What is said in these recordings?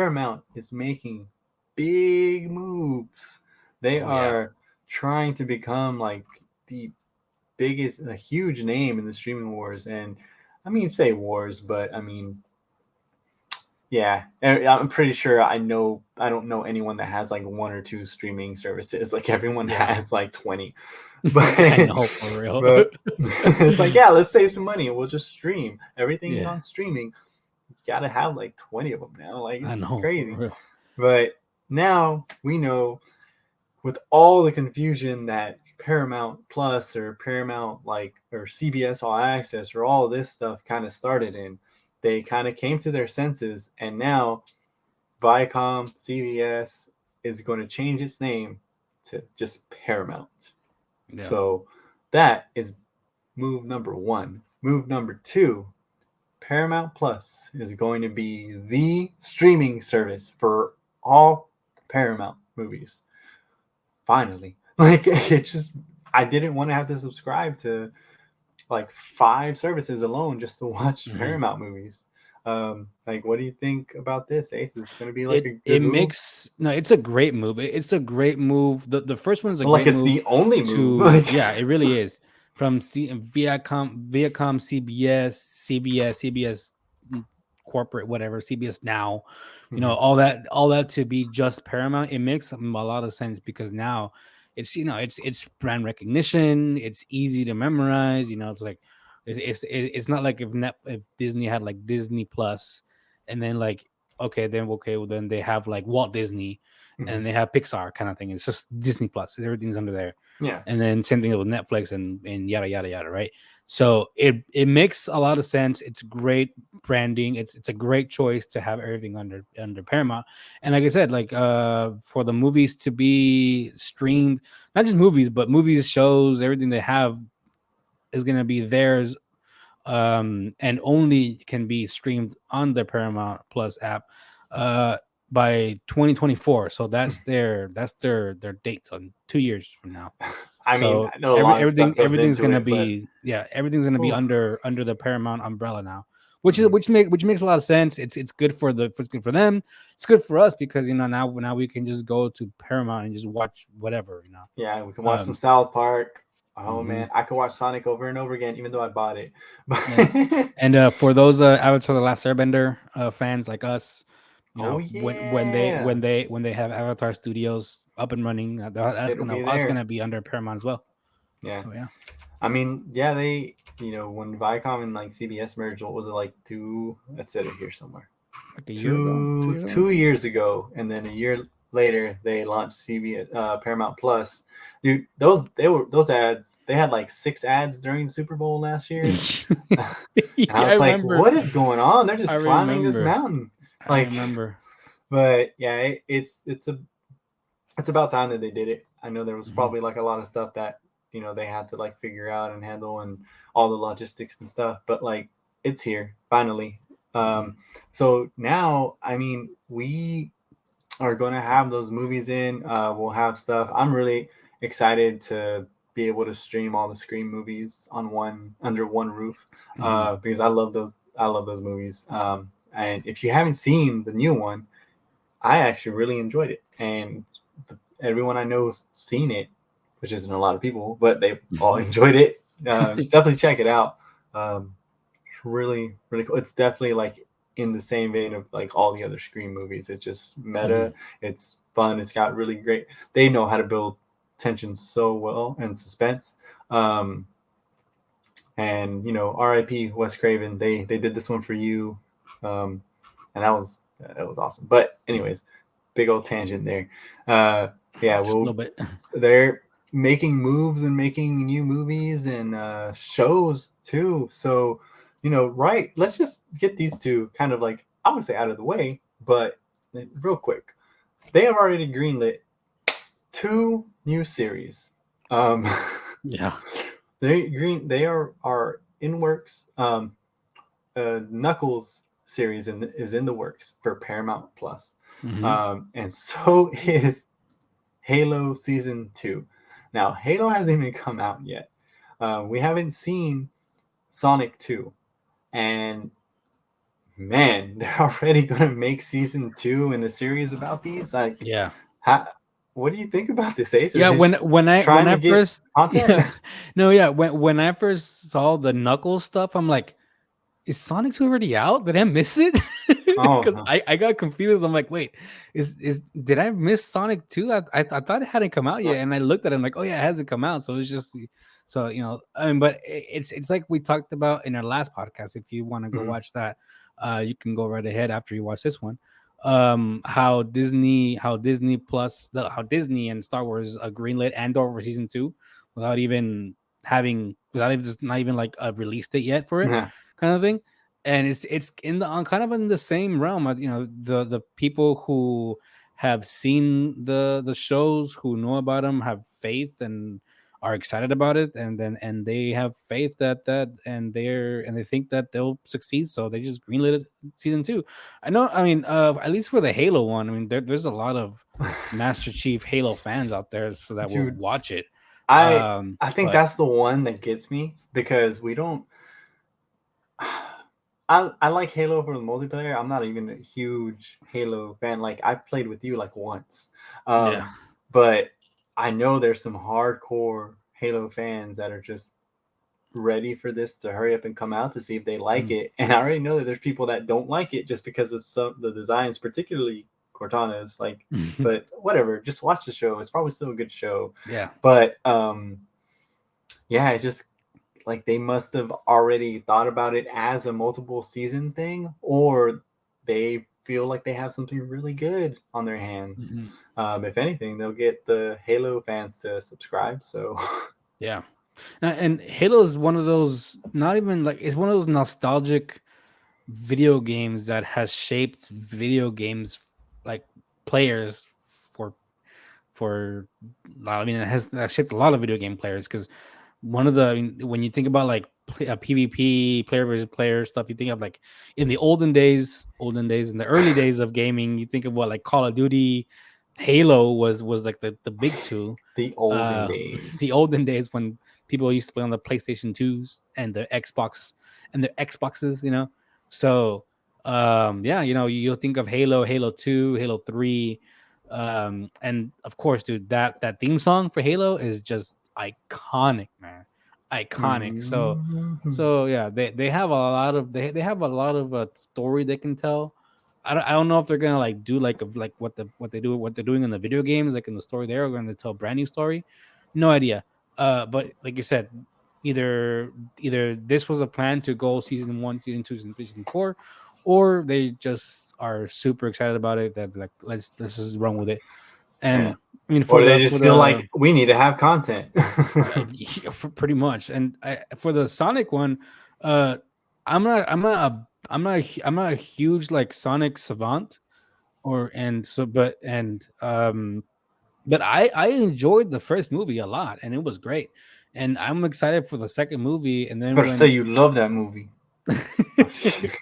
Paramount is making big moves. They are trying to become like the biggest, a huge name in the streaming wars. And I mean, say wars, but I mean, yeah, I'm pretty sure I don't know anyone that has like one or two streaming services. Like everyone has like 20. But I know, for real. but it's like, yeah, let's save some money and we'll just stream. Everything's Yeah, on streaming. You gotta have like 20 of them now. Like I it's know, for crazy. real. But now we know, with all the confusion that Paramount Plus or Paramount or CBS All Access or all this stuff kind of started in, they kind of came to their senses, and now Viacom CBS is going to change its name to just Paramount. Yeah. So that is move number one. Move number two, Paramount Plus is going to be the streaming service for all Paramount movies. Finally. Like, it just, I didn't want to have to subscribe to like 5 services alone just to watch Paramount movies. Like, what do you think about this, Ace? Is it going to be like a It good move? makes no. It's a great move. It's a great move. The first one is a Well, like, great it's move. the only move. To Like, yeah, it really is. From Viacom, CBS corporate, whatever, CBS Now, all that to be just Paramount. It makes a lot of sense because now it's it's brand recognition. It's easy to memorize. It's like it's not like if Disney had like Disney Plus, and then like well, then they have like Walt Disney, and they have Pixar kind of thing. It's just Disney Plus. Everything's under there. yeah. And then same thing with Netflix and yada yada yada, right? So it makes a lot of sense. It's great branding. It's a great choice to have everything under Paramount. And like I said, like for the movies to be streamed, not just movies, but movies, shows, everything they have is gonna be theirs, and only can be streamed on the Paramount Plus app by 2024. So that's their dates on 2 years from now. I mean, So I know a lot of stuff goes everything's into gonna it, but be everything's gonna be ooh, under the Paramount umbrella now, which makes a lot of sense. It's good it's good for them. It's good for us because now we can just go to Paramount and just watch whatever. yeah, we can watch some Um, South Park. Oh mhm. man, I could watch Sonic over and over again, even though I bought it. But Yeah, and for those Avatar: The Last Airbender fans like us, oh yeah, when they have Avatar Studios up and running, it'll be that's there. gonna be under Paramount as well. Yeah. So yeah, I mean, yeah, they, when Viacom and like CBS merged, what was it like two? Let's set it here somewhere. like a year ago, 2 years ago. 2 years ago, and then a year later they launched CBS Paramount Plus. Dude, those ads. They had like 6 ads during the Super Bowl last year, and I Yeah, I was like, remember. "What is going on? They're I just climbing this remember. mountain." I Like, remember. but yeah, it's about time that they did it. I know there was Mhm. probably like a lot of stuff that they had to like figure out and handle and all the logistics and stuff, but like it's here finally. Mhm. So now, I mean, we are going to have those movies in. We'll have stuff. I'm really excited to be able to stream all the Scream movies on under one roof, Mhm. because I love those. I love those movies. And if you haven't seen the new one, I actually really enjoyed it, and everyone I know has seen it, which isn't a lot of people, but they all enjoyed it. Just definitely check it out. It's really, really cool. It's definitely like in the same vein of like all the other Scream movies. It's just meta. Mhm. It's fun. It's got really great. They know how to build tension so well and suspense. Um, and R.I.P. Wes Craven. They did this one for you, and that was awesome. But Yeah, anyways, big old tangent there. Uh, yeah, just a well, little bit. they're making moves and making new movies and shows too. So, right, let's just get these two kind of like, I would say, out of the way, but real quick. They have already greenlit 2 new series. Um, Yeah. they are in works. Knuckles series is in the works for Paramount Plus. Mhm. And so is Halo Season 2. Now, Halo hasn't even come out yet. We haven't seen Sonic 2. And man, they're already gonna make season 2 in a series about these. Like, Yeah. how, what do you think about this, Ace? Are Yeah, they when just when I when trying to I get first content? yeah, no, yeah, when I first saw the Knuckles stuff, I'm like, is Sonic 2 already out? Did I miss it? Oh Because no. I got confused. I'm like, wait, is did I miss Sonic 2? I thought it hadn't come out yet, and I looked at it. I'm like, oh yeah, it hasn't come out. So it's just so I mean, but it's like we talked about in our last podcast. If you want to go Mhm. watch that, you can go right ahead after you watch this one. How Disney plus how Disney and Star Wars greenlit Andor for season 2 without even without even just not even like a release date yet for it, Yeah. kind of thing. And it's in the kind of in the same realm. The people who have seen the shows, who know about them, have faith and are excited about it, and they have faith and they think that they'll succeed, so they just greenlit it season 2. I know, I mean, at least for the Halo one, I mean, there's a lot of Master Chief Halo fans out there, so that will Dude, watch it. I I think But that's the one that gets me because we don't. I like Halo for the multiplayer. I'm not even a huge Halo fan. Like, I played with you like once, yeah. but I know there's some hardcore Halo fans that are just ready for this to hurry up and come out to see if they like Mm. it. And I already know that there's people that don't like it just because of some the designs, particularly Cortana's. Like, but whatever, just watch the show. It's probably still a good show. Yeah. But yeah, it's just like they must have already thought about it as a multiple season thing, or they feel like they have something really good on their hands. Mhm. If anything, they'll get the Halo fans to subscribe. So Yeah. And Halo is one of those, not even like, it's one of those nostalgic video games that has shaped video games, like players for I mean, it has that shaped a lot of video game players, because one of the, I mean, when you think about like PvP player versus player stuff, you think of like in the olden days, in the early days of gaming, you think of what like Call of Duty, Halo was like the big two. the olden uh the days. olden days when people used to play on the PlayStation 2s and the Xbox and the Xboxes, so yeah, you'll think of Halo 2, Halo 3, and of course, dude, that theme song for Halo is just iconic, man. Iconic. So Mhm. so yeah, they have a lot of they have a lot of story they can tell. I don't know if they're gonna like do like of like what they're doing in the video games, like in the story there, are going to tell a brand new story. No idea. But like you said, either this was a plan to go season 1, season 2, season 3, season 4, or they just are super excited about it, that like let's just run with it. Yeah. And I mean, Or they just feel like we need to have content. yeah, pretty much. And for the Sonic one, uh, I'm not a huge like Sonic savant, or and so but I enjoyed the first movie a lot, and it was great, and I'm excited for the second movie. And then Better say when you love that movie. I'm just kidding.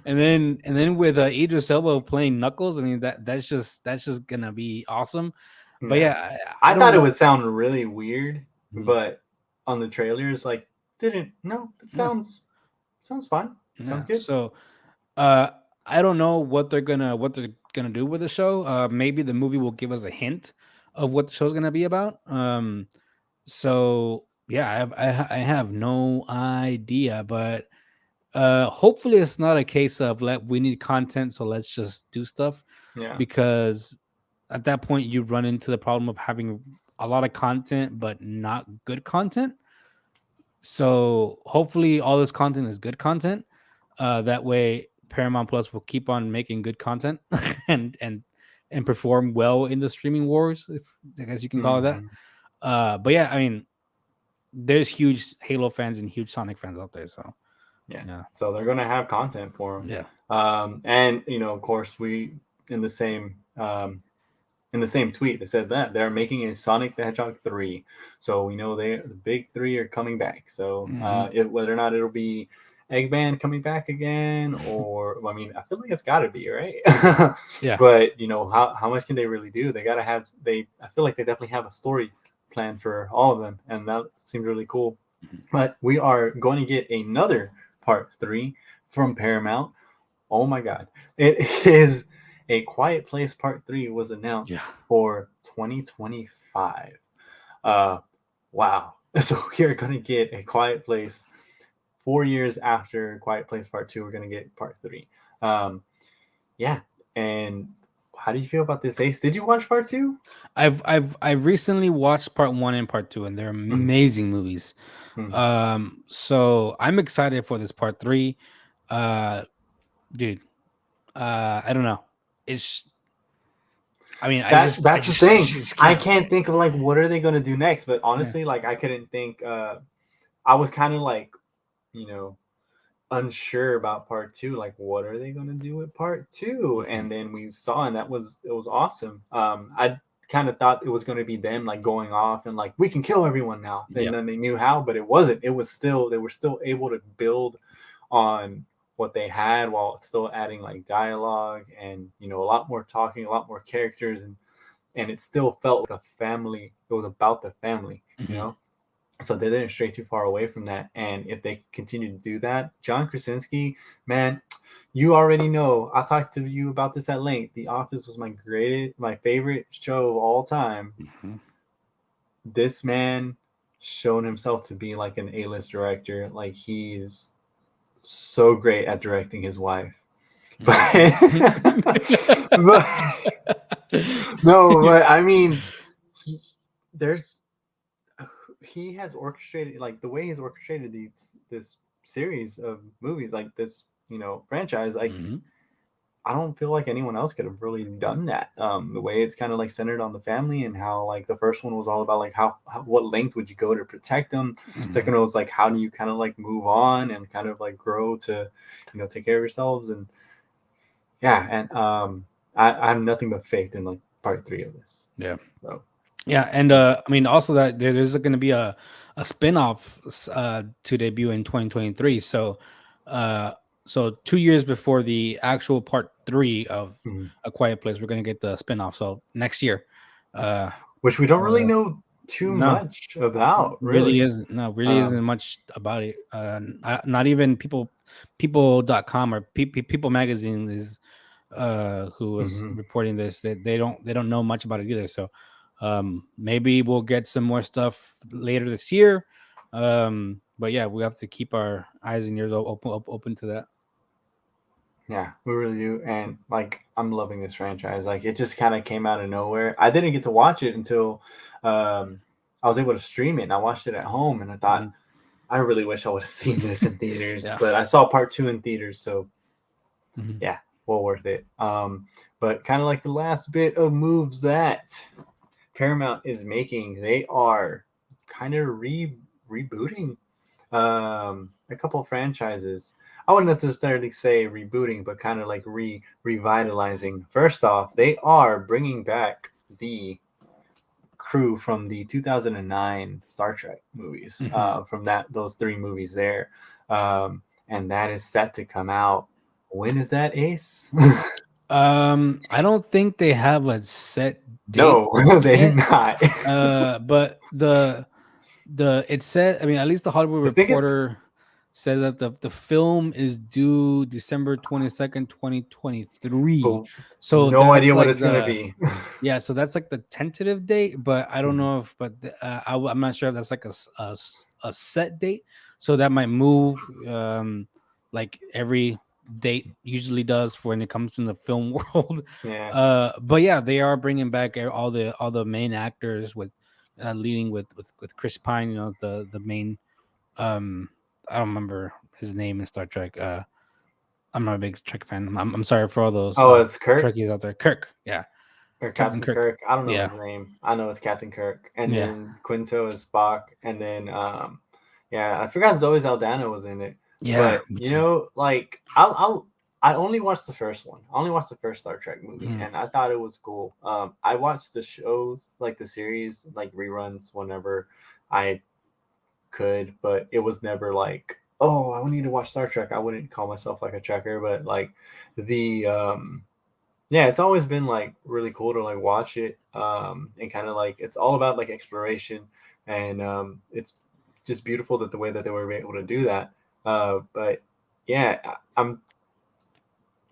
and then with Idris Elba playing Knuckles, I mean, that's just gonna be awesome. But Yeah. yeah, I I don't thought it know. would sound really weird, Mhm. but on the trailers, like, didn't. No, it Yeah, sounds fine. Sounds yeah. good. So I don't know what they're gonna do with the show. Maybe the movie will give us a hint of what the show's gonna be about. So yeah, I have no idea, but hopefully it's not a case of we need content, so let's just do stuff, Yeah. because at that point you run into the problem of having a lot of content but not good content. So hopefully all this content is good content. That way Paramount Plus will keep on making good content and perform well in the streaming wars, if I guess you can call it that. Hmm. But yeah, I mean, there's huge Halo fans and huge Sonic fans out there. So Yeah. yeah, So they're gonna have content for them. yeah. And of course, we in the same in the same tweet they said that they're making a Sonic the Hedgehog 3. So we know the big three are coming back. So Hmm. whether or not it'll be Eggman coming back again, or well, I mean, I feel like it's got to be right. Yeah. But how much can they really do? They got to have they. I feel like they definitely have a story plan for all of them, and that seems really cool. But we are going to get another part 3 from Paramount. Oh my God. It is A Quiet Place Part 3 was Yeah. announced for 2025. Uh, wow. So we are going to get A Quiet Place 4 years after Quiet Place Part 2. We're going to get Part 3. Um, yeah. And how do you feel about this, Ace? Did you watch Part 2? I've recently watched part one and part two, and they're Mm-hmm. amazing movies. Mm-hmm. So I'm excited for this part three. Uh, dude, I don't know. It's I mean, That's the thing. just I can't. can't think of like what are they going to do next, but Yeah. honestly, like I couldn't think I was kind of like, you know, unsure about part two. Like, what are they going to do with part two? Mhm. And then we saw, and it was awesome. I kind of thought it was going to be them like going off and like we can kill everyone now, and Yep. then they knew how, but it wasn't. It was still they were still able to build on what they had while still adding like dialogue and a lot more talking, a lot more characters, and it still felt like a family. It was about the family, you Mhm. know. So they didn't stray too far away from that. And if they continue to do that, John Krasinski, man, you already know. I talked to you about this at length. The Office was my favorite show of all time. Mhm. This man shown himself to be like an A-list director. Like he's so great at directing his wife. But no, but I mean, he, there's he has orchestrated like the way he's orchestrated this series of movies like this franchise like Mhm. I don't feel like anyone else could have really done that. The way it's kind of like centered on the family and how like the first one was all about like how what length would you go to protect them. Mhm. Second one was like how do you kind of like move on and kind of like grow to take care of yourselves. And yeah, and I have nothing but faith in like part three of this. Yeah. So Yeah, and I mean also that there's going to be a spin-off to debut in 2023. So uh so 2 years before the actual part 3 of mhm. A Quiet Place, we're going to get the spin-off. So next year. Uh Which we don't really uh know too no, much about, really really. isn't. No, really isn't Um, much about it. Not even people.com or People magazine is who was mhm. reporting this. They don't know much about it either. So maybe we'll get some more stuff later this year. But yeah, we have to keep our eyes and ears open to that. Yeah, we really do. And like, I'm loving this franchise. Like, it just kind of came out of nowhere. I didn't get to watch it until I was able to stream it. And I watched it at home, and I thought, Mhm. I really wish I would have seen this in theaters. Yeah. But I saw part two in theaters, so Mhm. yeah, well worth it. But kind of like the last bit of moves that Paramount is making, they are kind of rebooting a couple of franchises. I wouldn't necessarily say rebooting, but kind of like revitalizing. First off, they are bringing back the crew from the 2009 Star Trek movies, Mhm. from those three movies there, and that is set to come out. When is that, Ace? I don't think they have a set date No, they do yet. not. But it said, I mean, at least the Hollywood I think it's Reporter says that the film is due December 22nd, 2023. but So no that's idea what like it's gonna the be. yeah, so that's like the tentative date, but I don't Mhm. know if, I'm not sure if that's like a set date. So that might move, like every date usually does for when it comes in the film world. Yeah. But yeah, they are bringing back all the main actors with, leading with Chris Pine, the main, um, I don't remember his name in Star Trek. I'm not a big Trek fan. I'm sorry for all those Oh, it's Kirk Trekkies out there. Kirk, yeah, or Captain Captain Kirk. Kirk. I don't know Yeah, his name. I know it's Captain Kirk, and yeah, then Quinto is Spock, and then yeah, I forgot Zoe Saldana was in it. yeah. But Me too. like I only watched the first one. I only watched the first Star Trek movie, Mm, and I thought it was cool. I watched the shows, like the series, like reruns whenever I could, but it was never like, oh, I need to watch Star Trek. I wouldn't call myself like a Trekker, but like the yeah, it's always been like really cool to like watch it, and kind of like it's all about like exploration, and it's just beautiful that the way that they were able to do that. But yeah, I'm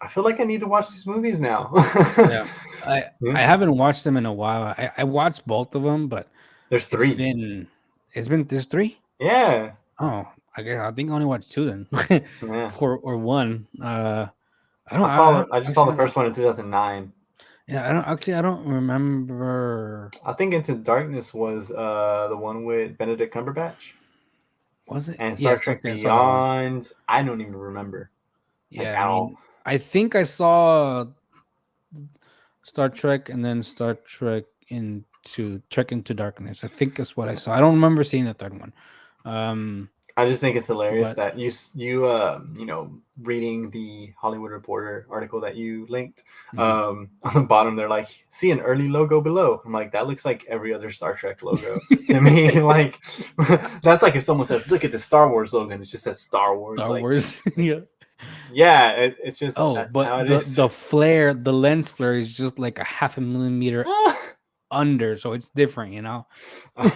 I feel like I need to watch these movies now. Yeah, I Yeah. haven't watched them in a while. I watched both of them, but There's it's three. been there's three. Yeah. Oh, I think I only watched two then, Yeah. or one. I don't I just saw actually the don't. first one in 2009. Yeah, I don't remember. I think Into Darkness was the one with Benedict Cumberbatch. Was it? And Star Yes. Trek Okay, I saw that one. Beyond, I don't even remember like Yeah, I at all. mean, I think I saw Star Trek and then Star Trek into Darkness. I think that's what I saw. I don't remember seeing the third one. Um, I just think it's hilarious but that you know, reading the Hollywood Reporter article that you linked, mhm. on the bottom they're like, see an early logo below. I'm like, that looks like every other Star Trek logo to me. Like that's like if someone says, look at the Star Wars logo and it just sa's Star Wars. Star Like, Wars. Yeah. yeah, it's just Oh, that's but how it the is. flare, the lens flare is just like a half a millimeter under, so it's different, you know. Uh,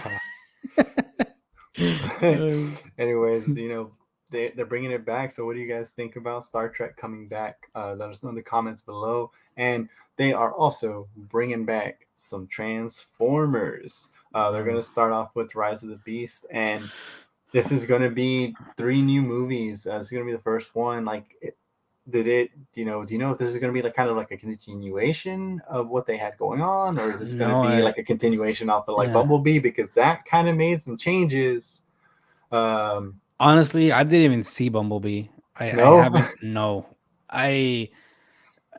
Um, anyways, you know, they're bringing it back. So, what do you guys think about Star Trek coming back? Let us know in the comments below. And they are also bringing back some Transformers. They're going to start off with Rise of the Beast, and this is going to be 3 new movies. It's going to be the first one. Like, do you know if this is going to be like kind of like a continuation of what they had going on, or is this going to no, be like a continuation off of like yeah. Bumblebee, because that kind of made some changes. um Honestly, I didn't even see Bumblebee. I no. haven't. No, I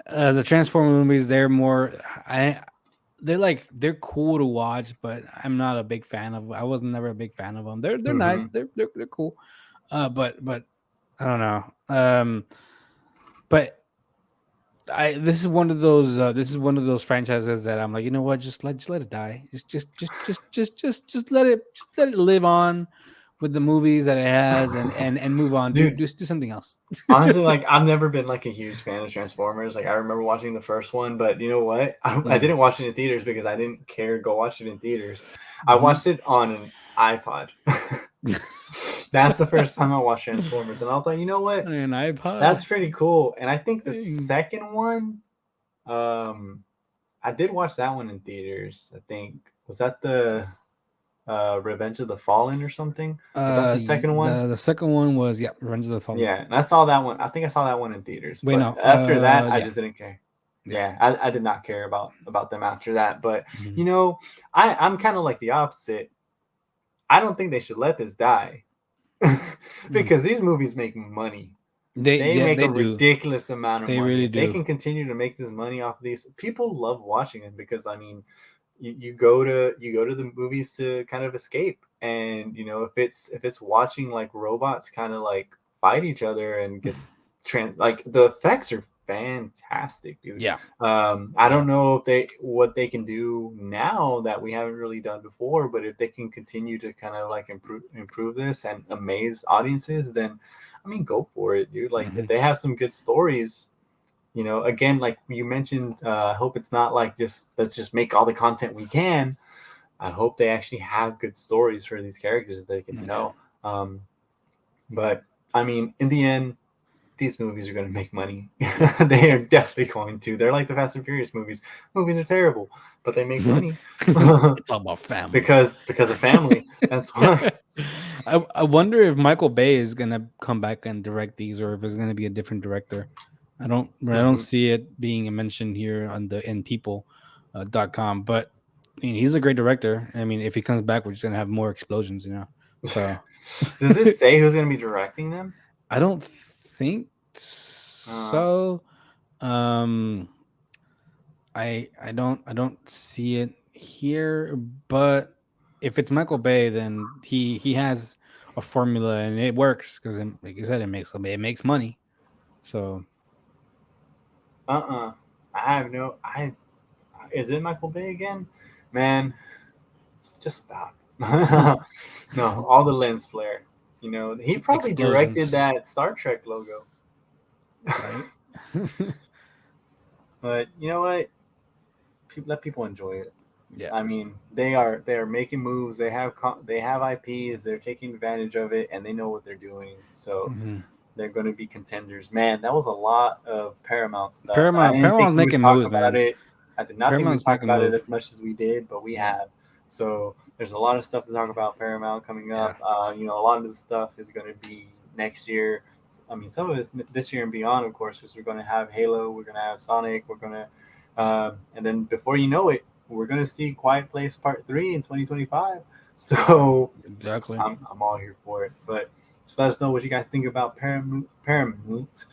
the Transformer movies. They're more. I they're cool to watch, but I'm not a big fan of. I was never a big fan of them. They're nice. Hmm. They're cool. But I don't know. But I this is one of those franchises that I'm like, you know what, just let it die. Just let it live on with the movies that it has and move on. Dude, Do something else. honestly, like I've never been like a huge fan of Transformers. Like I remember watching the first one, but you know what? I Mm. didn't watch it in theaters because I didn't care to go watch it in theaters. I Mhm. watched it on an iPod. That's the first time I watched Transformers, and I was like, you know what? On an iPod. That's pretty cool. And I think the Dang. second one, um, I did watch that one in theaters. I think was that the Revenge of the Fallen or something. Was that the second one? The second one was, yeah, Revenge of the Fallen. Yeah, and I saw that one. I think I saw that one in theaters. Wait, But no. after that, I Yeah, just didn't care. yeah. Yeah, I did not care about them after that. But Mhm. you know, I'm kind of like the opposite. I don't think they should let this die Mm. because these movies make money. They make They a do. ridiculous amount of They money. really If they do. can continue to make this money off of these, people love watching them because I mean, you go to the movies to kind of escape, and you know if it's watching like robots kind of like fight each other and just like the effects are fantastic, dude. Yeah. I Yeah. don't know if they what they can do now that we haven't really done before, but if they can continue to kind of like improve this and amaze audiences, then I mean go for it, dude. Like if Mhm. they have some good stories, you know, again, like you mentioned, I hope it's not like just let's just make all the content we can. I hope they actually have good stories for these characters that they can Yeah. tell. But I mean, in the end, these movies are going to make money. They are definitely going to. They're like the Fast and Furious movies. Movies are terrible, but they make money It's all about family. because of family. That's why. I wonder if Michael Bay is gonna come back and direct these, or if it's gonna be a different director. I don't Hmm. see it being mentioned here on the in people .com. But I mean, he's a great director. I mean, if he comes back, we're just gonna have more explosions, you know. So Does it say who's going to be directing them? I don't think Uh, so. Um, I don't see it here, but if it's Michael Bay, then he has a formula and it works because, like you said, it makes money. So I have no. I Is it Michael Bay again? Man, just stop. No, all the lens flare. You know, he probably directed explosions, that Star Trek logo. right? But you know what? Let people enjoy it. Yeah. I mean, they are making moves. They have IPs. They're taking advantage of it, and they know what they're doing. So Mhm. they're going to be contenders. Man, that was a lot of Paramount stuff. I didn't think Paramount's we would making talk moves, about man. it. I did not think we'd Paramount's talk making about it moves. as much as we did, but we Yeah. have. So there's a lot of stuff to talk about Paramount coming Yeah. up. You know, a lot of this stuff is going to be next year. I mean, some of it's this year and beyond, of course, because we're going to have Halo, we're going to have Sonic, we're going to, and then before you know it, we're going to see Quiet Place Part 3 in 2025. So Exactly. I'm all here for it. But just let us know what you guys think about Paramount. Paramount.